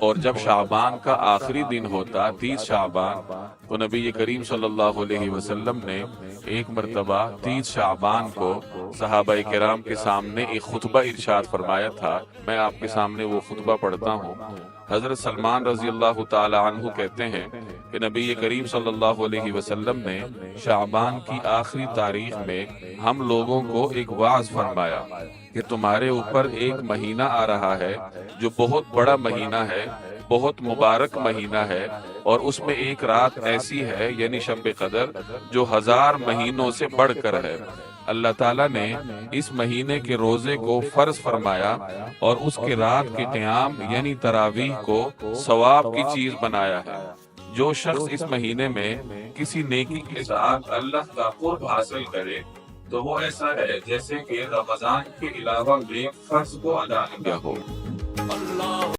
اور جب شعبان کا آخری دن ہوتا 30 شعبان، تو نبی کریم صلی اللہ علیہ وسلم نے ایک مرتبہ 30 شعبان کو صحابہ کرام کے سامنے ایک خطبہ ارشاد فرمایا تھا۔ میں آپ کے سامنے وہ خطبہ پڑھتا ہوں۔ حضرت سلمان رضی اللہ تعالی عنہ کہتے ہیں کہ نبی کریم صلی اللہ علیہ وسلم نے شعبان کی آخری تاریخ میں ہم لوگوں کو ایک وعظ فرمایا کہ تمہارے اوپر ایک مہینہ آ رہا ہے جو بہت بڑا مہینہ ہے، بہت مبارک مہینہ ہے، اور اس میں ایک رات ایسی ہے یعنی شب قدر جو 1000 مہینوں سے بڑھ کر ہے۔ اللہ تعالیٰ نے اس مہینے کے روزے کو فرض فرمایا اور اس کے رات کے قیام یعنی تراویح کو ثواب کی چیز بنایا ہے۔ جو شخص اس مہینے میں کسی نیکی کے ساتھ اللہ کا قرب حاصل کرے تو وہ ایسا ہے جیسے کہ رمضان کے علاوہ بھی فرض کو ادا کیا ہو۔